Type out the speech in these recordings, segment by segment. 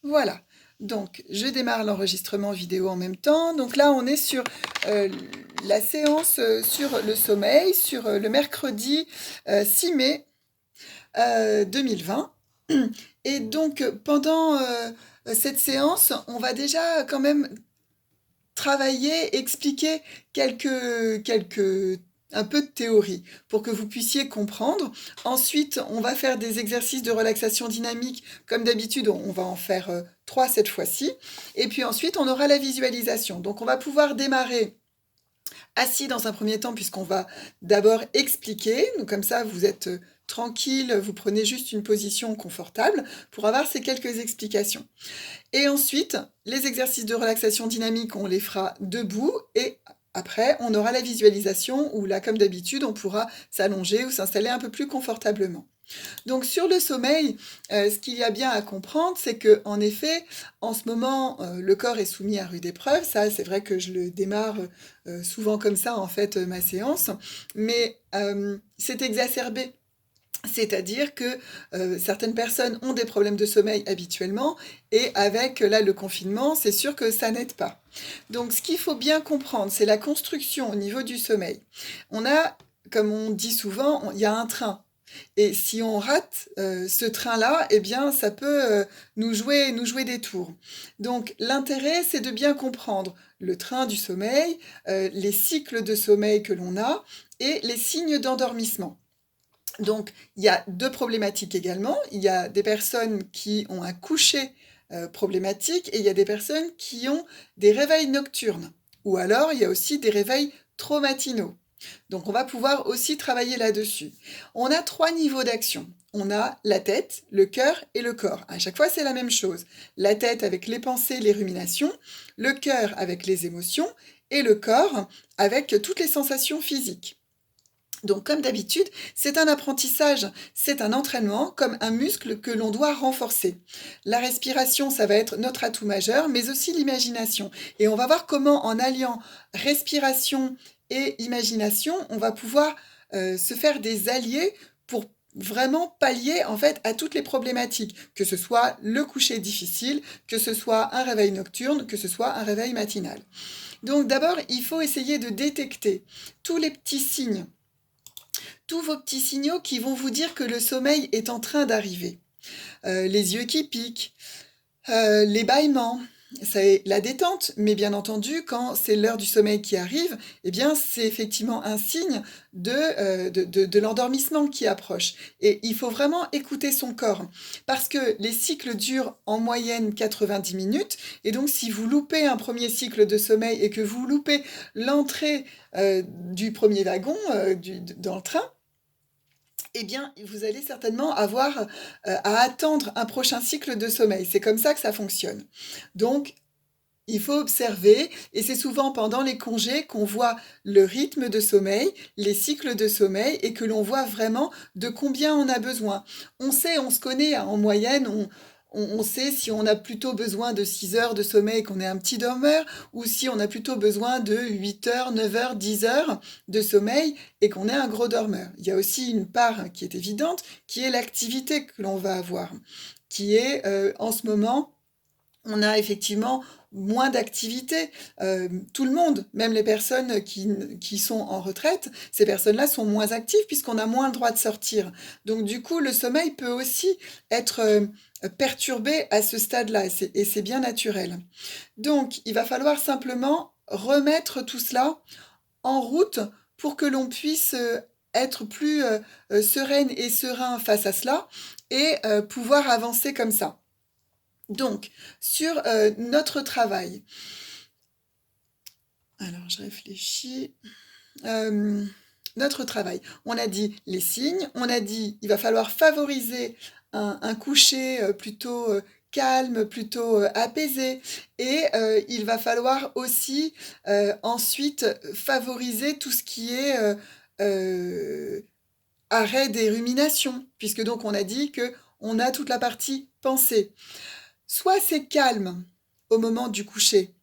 Voilà. Donc, je démarre l'enregistrement vidéo en même temps. Donc là, on est sur euh, la séance sur le sommeil, sur le mercredi 6 mai 2020. Et donc, pendant cette séance, on va déjà quand même travailler, expliquer un peu de théorie pour que vous puissiez comprendre. Ensuite, on va faire des exercices de relaxation dynamique. Comme d'habitude, on va en faire 3 cette fois-ci. Et puis ensuite, on aura la visualisation. Donc, on va pouvoir démarrer assis dans un premier temps, puisqu'on va d'abord expliquer. Donc, comme ça, vous êtes tranquille, vous prenez juste une position confortable pour avoir ces quelques explications. Et ensuite, les exercices de relaxation dynamique, on les fera debout et après, on aura la visualisation où là, comme d'habitude, on pourra s'allonger ou s'installer un peu plus confortablement. Donc sur le sommeil, ce qu'il y a bien à comprendre, c'est que en effet, en ce moment, le corps est soumis à rude épreuve. Ça, c'est vrai que je le démarre souvent comme ça, en fait, ma séance. Mais c'est exacerbé. C'est-à-dire que certaines personnes ont des problèmes de sommeil habituellement et avec là le confinement, c'est sûr que ça n'aide pas. Donc ce qu'il faut bien comprendre, c'est la construction au niveau du sommeil. On a, comme on dit souvent, il y a un train. Et si on rate ce train-là, eh bien, ça peut nous jouer des tours. Donc, l'intérêt, c'est de bien comprendre le train du sommeil, les cycles de sommeil que l'on a et les signes d'endormissement. Donc, il y a deux problématiques également. Il y a des personnes qui ont un coucher problématique et il y a des personnes qui ont des réveils nocturnes. Ou alors, il y a aussi des réveils trop matinaux. Donc, on va pouvoir aussi travailler là-dessus. On a 3 niveaux d'action. On a la tête, le cœur et le corps. À chaque fois, c'est la même chose. La tête avec les pensées, les ruminations, le cœur avec les émotions et le corps avec toutes les sensations physiques. Donc, comme d'habitude, c'est un apprentissage, c'est un entraînement comme un muscle que l'on doit renforcer. La respiration, ça va être notre atout majeur, mais aussi l'imagination. Et on va voir comment, en alliant respiration et imagination, on va pouvoir se faire des alliés pour vraiment pallier en fait à toutes les problématiques, que ce soit le coucher difficile, que ce soit un réveil nocturne, que ce soit un réveil matinal. Donc d'abord, il faut essayer de détecter tous les petits signes, tous vos petits signaux qui vont vous dire que le sommeil est en train d'arriver. Les yeux qui piquent, les bâillements, c'est la détente, mais bien entendu, quand c'est l'heure du sommeil qui arrive, eh bien, c'est effectivement un signe de l'endormissement qui approche. Et il faut vraiment écouter son corps, parce que les cycles durent en moyenne 90 minutes, et donc si vous loupez un premier cycle de sommeil et que vous loupez l'entrée du premier wagon dans le train, eh bien, vous allez certainement avoir à attendre un prochain cycle de sommeil. C'est comme ça que ça fonctionne. Donc, il faut observer, et c'est souvent pendant les congés qu'on voit le rythme de sommeil, les cycles de sommeil, et que l'on voit vraiment de combien on a besoin. On sait, on se connaît, hein, en moyenne, on sait si on a plutôt besoin de 6 heures de sommeil, qu'on est un petit dormeur, ou si on a plutôt besoin de 8 heures, 9 heures, 10 heures de sommeil, et qu'on est un gros dormeur. Il y a aussi une part qui est évidente, qui est l'activité que l'on va avoir, qui est en ce moment on a effectivement moins d'activité. Tout le monde, même les personnes qui sont en retraite, ces personnes-là sont moins actives puisqu'on a moins le droit de sortir. Donc du coup, le sommeil peut aussi être perturbé à ce stade-là et c'est bien naturel. Donc il va falloir simplement remettre tout cela en route pour que l'on puisse être plus sereine et serein face à cela et pouvoir avancer comme ça. Donc, sur notre travail, alors je réfléchis. Euh, Notre travail, on a dit les signes, on a dit il va falloir favoriser un coucher plutôt calme, plutôt apaisé, et il va falloir aussi ensuite favoriser tout ce qui est arrêt des ruminations, puisque donc on a dit que on a toute la partie pensée. Soit c'est calme au moment du coucher,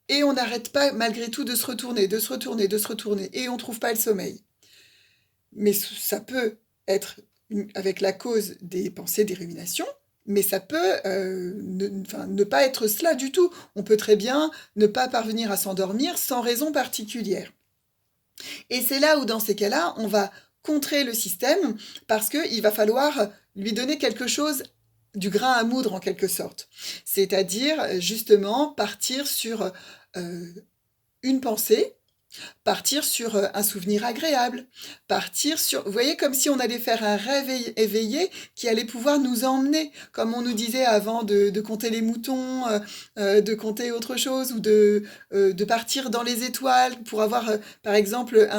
et on n'arrête pas malgré tout de se retourner, de se retourner, de se retourner, et on ne trouve pas le sommeil. Mais ça peut être avec la cause des pensées, des ruminations, Mais ça peut ne pas être cela du tout. On peut très bien ne pas parvenir à s'endormir sans raison particulière. Et c'est là où, dans ces cas-là, on va contrer le système parce qu'il va falloir lui donner quelque chose du grain à moudre en quelque sorte. C'est-à-dire justement partir sur une pensée, partir sur un souvenir agréable, partir sur... Vous voyez, comme si on allait faire un rêve éveillé qui allait pouvoir nous emmener, comme on nous disait avant de compter les moutons, de compter autre chose, ou de partir dans les étoiles pour avoir, par exemple,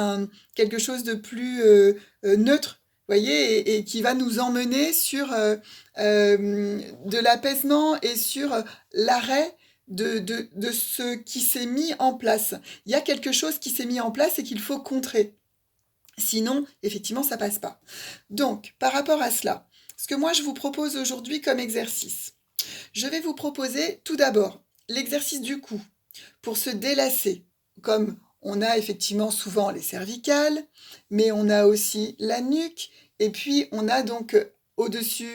quelque chose de plus neutre, vous voyez, et qui va nous emmener sur de l'apaisement et sur l'arrêt de ce qui s'est mis en place. Il y a quelque chose qui s'est mis en place et qu'il faut contrer. Sinon, effectivement, ça passe pas. Donc, par rapport à cela, ce que moi je vous propose aujourd'hui comme exercice, je vais vous proposer tout d'abord l'exercice du cou pour se délasser, comme on a effectivement souvent les cervicales, mais on a aussi la nuque, et puis on a donc au-dessus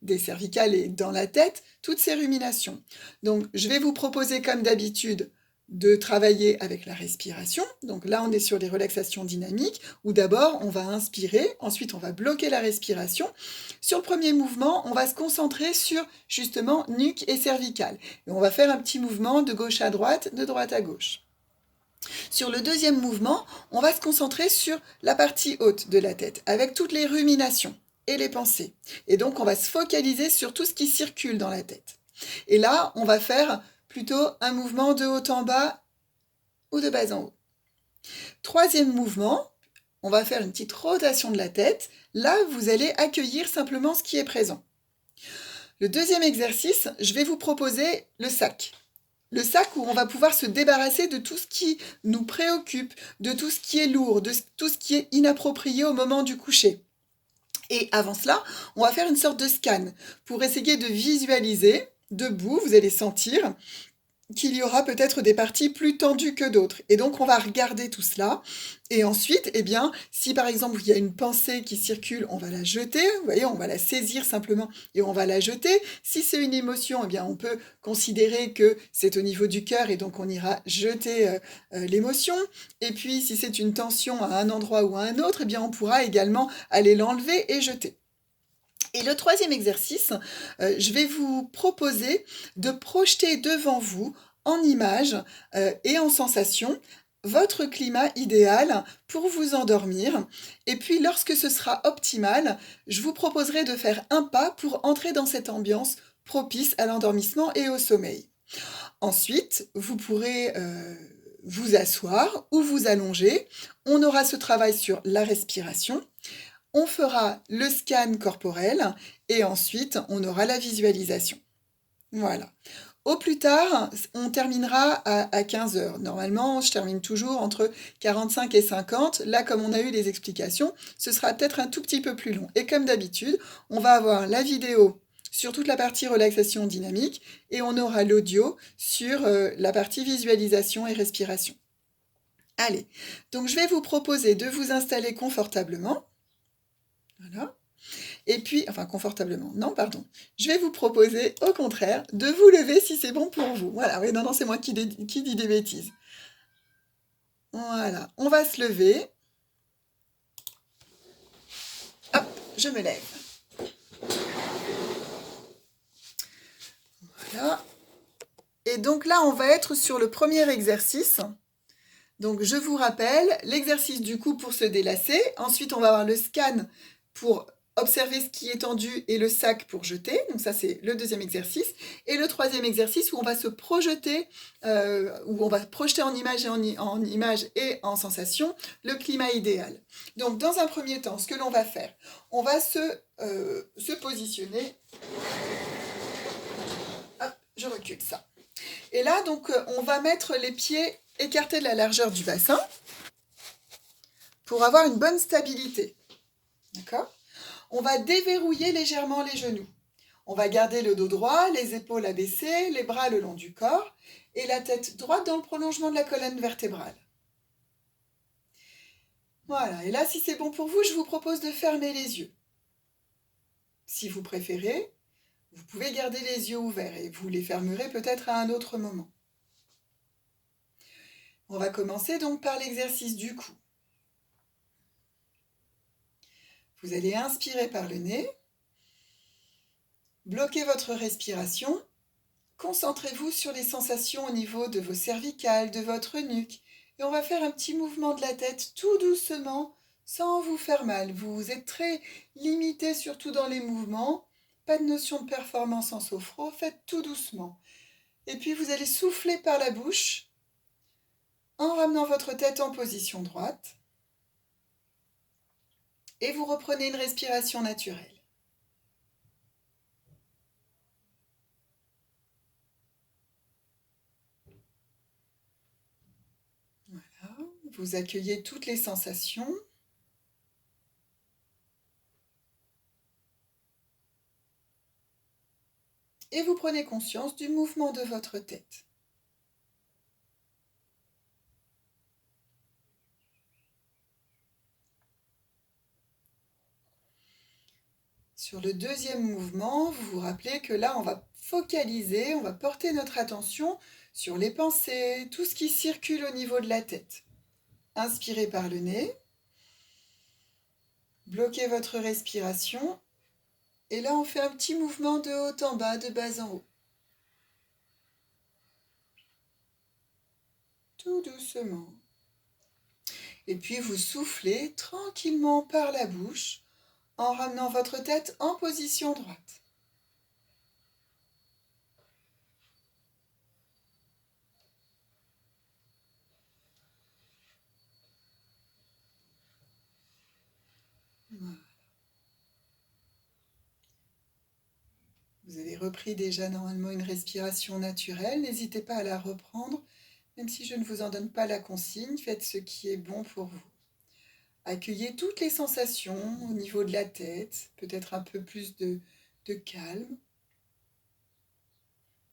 des cervicales et dans la tête, toutes ces ruminations. Donc je vais vous proposer comme d'habitude de travailler avec la respiration. Donc là, on est sur les relaxations dynamiques, où d'abord, on va inspirer, ensuite, on va bloquer la respiration. Sur le premier mouvement, on va se concentrer sur, justement, nuque et cervicale. Et on va faire un petit mouvement de gauche à droite, de droite à gauche. Sur le deuxième mouvement, on va se concentrer sur la partie haute de la tête, avec toutes les ruminations et les pensées. Et donc, on va se focaliser sur tout ce qui circule dans la tête. Et là, on va faire plutôt un mouvement de haut en bas ou de bas en haut. Troisième mouvement, on va faire une petite rotation de la tête. Là, vous allez accueillir simplement ce qui est présent. Le deuxième exercice, je vais vous proposer le sac. Le sac où on va pouvoir se débarrasser de tout ce qui nous préoccupe, de tout ce qui est lourd, de tout ce qui est inapproprié au moment du coucher. Et avant cela, on va faire une sorte de scan pour essayer de visualiser. Debout, vous allez sentir qu'il y aura peut-être des parties plus tendues que d'autres. Et donc, on va regarder tout cela. Et ensuite, eh bien, si par exemple, il y a une pensée qui circule, on va la jeter. Vous voyez, on va la saisir simplement et on va la jeter. Si c'est une émotion, eh bien, on peut considérer que c'est au niveau du cœur et donc on ira jeter l'émotion. Et puis, si c'est une tension à un endroit ou à un autre, eh bien, on pourra également aller l'enlever et jeter. Et le troisième exercice, je vais vous proposer de projeter devant vous, en images et en sensations, votre climat idéal pour vous endormir. Et puis, lorsque ce sera optimal, je vous proposerai de faire un pas pour entrer dans cette ambiance propice à l'endormissement et au sommeil. Ensuite, vous pourrez vous asseoir ou vous allonger. On aura ce travail sur la respiration. On fera le scan corporel et ensuite on aura la visualisation. Voilà. Au plus tard, on terminera à 15 heures. Normalement, je termine toujours entre 45 et 50. Là, comme on a eu les explications, ce sera peut-être un tout petit peu plus long. Et comme d'habitude, on va avoir la vidéo sur toute la partie relaxation dynamique et on aura l'audio sur la partie visualisation et respiration. Allez, donc je vais vous proposer de vous installer confortablement. Voilà. Et puis, enfin confortablement, non, pardon. Je vais vous proposer, au contraire, de vous lever si c'est bon pour vous. Voilà, oui, non, c'est moi qui dis des bêtises. Voilà, on va se lever. Hop, je me lève. Voilà. Et donc là, on va être sur le premier exercice. Donc, je vous rappelle, l'exercice du cou pour se délasser. Ensuite, on va avoir le scan pour observer ce qui est tendu et le sac pour jeter. Donc ça, c'est le deuxième exercice. Et le troisième exercice où on va se projeter, où on va projeter en image et en sensation le climat idéal. Donc dans un premier temps, ce que l'on va faire, on va se positionner. Hop, je recule ça. Et là, donc, on va mettre les pieds écartés de la largeur du bassin pour avoir une bonne stabilité. D'accord ? On va déverrouiller légèrement les genoux. On va garder le dos droit, les épaules abaissées, les bras le long du corps et la tête droite dans le prolongement de la colonne vertébrale. Voilà, et là, si c'est bon pour vous, je vous propose de fermer les yeux. Si vous préférez, Vous pouvez garder les yeux ouverts et vous les fermerez peut-être à un autre moment. On va commencer donc par l'exercice du cou. Vous allez inspirer par le nez, bloquez votre respiration, concentrez-vous sur les sensations au niveau de vos cervicales, de votre nuque, et on va faire un petit mouvement de la tête tout doucement, sans vous faire mal. Vous êtes très limité surtout dans les mouvements, pas de notion de performance en sophro, faites tout doucement. Et puis vous allez souffler par la bouche, en ramenant votre tête en position droite, et vous reprenez une respiration naturelle. Voilà, vous accueillez toutes les sensations. Et vous prenez conscience du mouvement de votre tête. Sur le deuxième mouvement, vous vous rappelez que là, on va focaliser, on va porter notre attention sur les pensées, tout ce qui circule au niveau de la tête. Inspirez par le nez, bloquez votre respiration, et là, on fait un petit mouvement de haut en bas, de bas en haut. Tout doucement. Et puis, vous soufflez tranquillement par la bouche en ramenant votre tête en position droite. Voilà. Vous avez repris déjà normalement une respiration naturelle, n'hésitez pas à la reprendre, même si je ne vous en donne pas la consigne, faites ce qui est bon pour vous. Accueillez toutes les sensations au niveau de la tête, peut-être un peu plus de calme,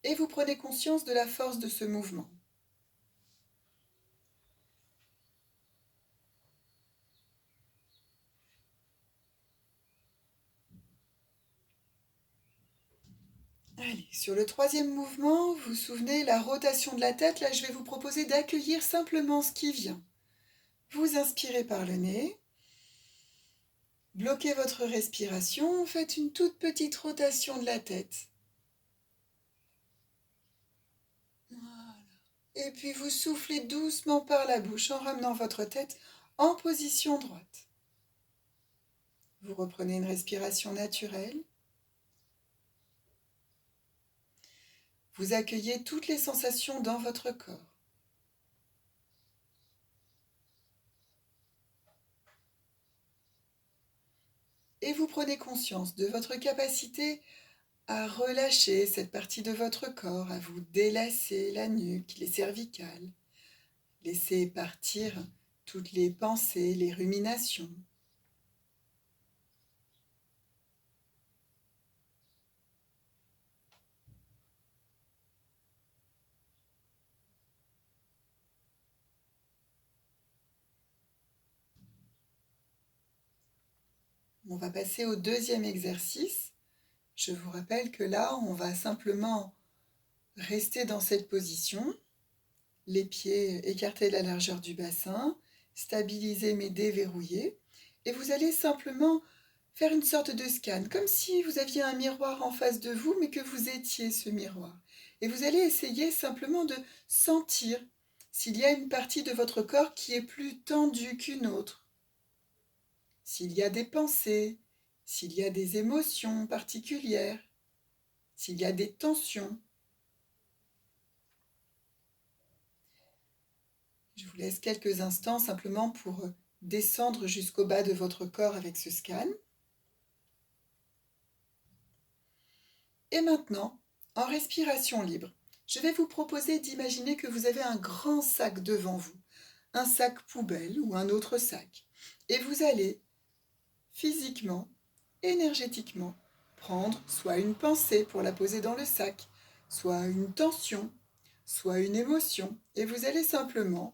et vous prenez conscience de la force de ce mouvement. Allez, sur le troisième mouvement, vous vous souvenez, la rotation de la tête, là je vais vous proposer d'accueillir simplement ce qui vient. Vous inspirez par le nez, bloquez votre respiration, faites une toute petite rotation de la tête. Voilà. Et puis vous soufflez doucement par la bouche en ramenant votre tête en position droite. Vous reprenez une respiration naturelle. Vous accueillez toutes les sensations dans votre corps. Et vous prenez conscience de votre capacité à relâcher cette partie de votre corps, à vous délasser la nuque, les cervicales. Laissez partir toutes les pensées, les ruminations. On va passer au deuxième exercice. Je vous rappelle que là, on va simplement rester dans cette position, les pieds écartés de la largeur du bassin, stabilisés mais déverrouillés, et vous allez simplement faire une sorte de scan, comme si vous aviez un miroir en face de vous, mais que vous étiez ce miroir. Et vous allez essayer simplement de sentir s'il y a une partie de votre corps qui est plus tendue qu'une autre, s'il y a des pensées, s'il y a des émotions particulières, s'il y a des tensions. Je vous laisse quelques instants simplement pour descendre jusqu'au bas de votre corps avec ce scan. Et maintenant, en respiration libre, je vais vous proposer d'imaginer que vous avez un grand sac devant vous, un sac poubelle ou un autre sac. Et vous allez physiquement, énergétiquement, prendre soit une pensée pour la poser dans le sac, soit une tension, soit une émotion. Et vous allez simplement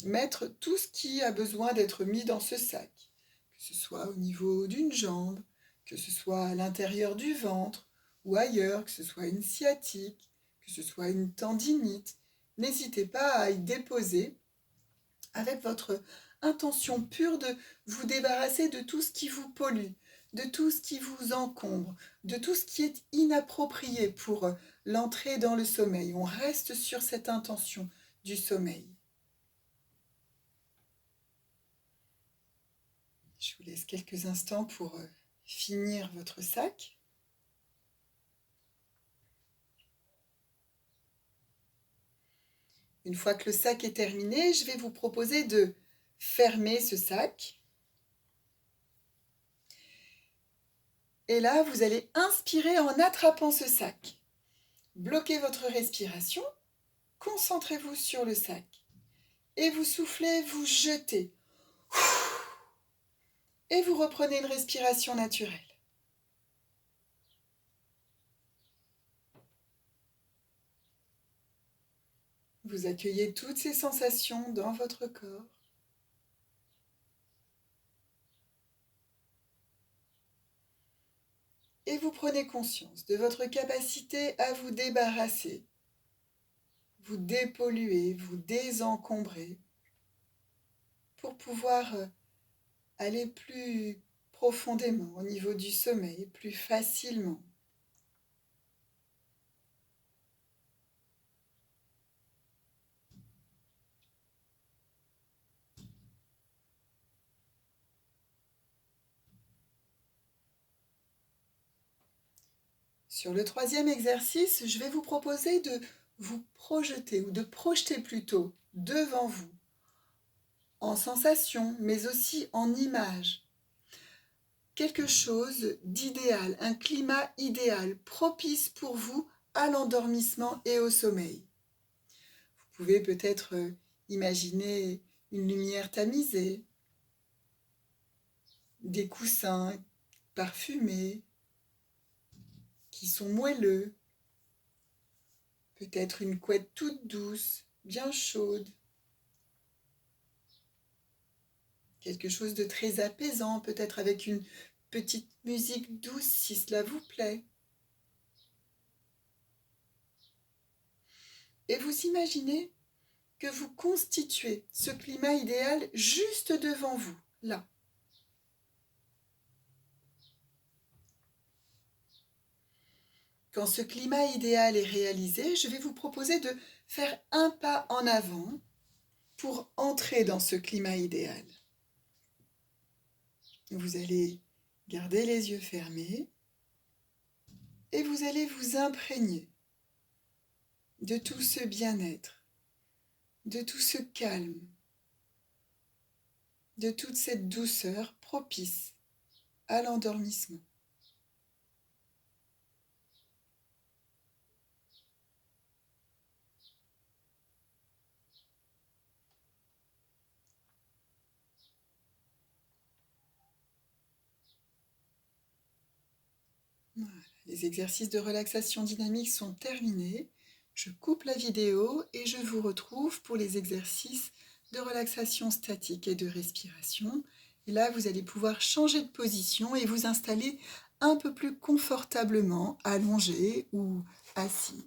mettre tout ce qui a besoin d'être mis dans ce sac, que ce soit au niveau d'une jambe, que ce soit à l'intérieur du ventre ou ailleurs, que ce soit une sciatique, que ce soit une tendinite. N'hésitez pas à y déposer avec votre intention pure de vous débarrasser de tout ce qui vous pollue, de tout ce qui vous encombre, de tout ce qui est inapproprié pour l'entrée dans le sommeil. On reste sur cette intention du sommeil. Je vous laisse quelques instants pour finir votre sac. Une fois que le sac est terminé, je vais vous proposer de fermer ce sac. Et là, vous allez inspirer en attrapant ce sac. Bloquez votre respiration, concentrez-vous sur le sac. Et vous soufflez, vous jetez. Et vous reprenez une respiration naturelle. Vous accueillez toutes ces sensations dans votre corps. Et vous prenez conscience de votre capacité à vous débarrasser, vous dépolluer, vous désencombrer, pour pouvoir aller plus profondément au niveau du sommeil, plus facilement. Sur le troisième exercice, je vais vous proposer de vous projeter, ou de projeter plutôt, devant vous, en sensation, mais aussi en image. Quelque chose d'idéal, un climat idéal, propice pour vous à l'endormissement et au sommeil. Vous pouvez peut-être imaginer une lumière tamisée, des coussins parfumés, qui sont moelleux, peut-être une couette toute douce, bien chaude, quelque chose de très apaisant, peut-être avec une petite musique douce si cela vous plaît. Et vous imaginez que vous constituez ce climat idéal juste devant vous, là. Quand ce climat idéal est réalisé, je vais vous proposer de faire un pas en avant pour entrer dans ce climat idéal. Vous allez garder les yeux fermés et vous allez vous imprégner de tout ce bien-être, de tout ce calme, de toute cette douceur propice à l'endormissement. Voilà. Les exercices de relaxation dynamique sont terminés. Je coupe la vidéo et je vous retrouve pour les exercices de relaxation statique et de respiration. Et là, vous allez pouvoir changer de position et vous installer un peu plus confortablement, allongé ou assis.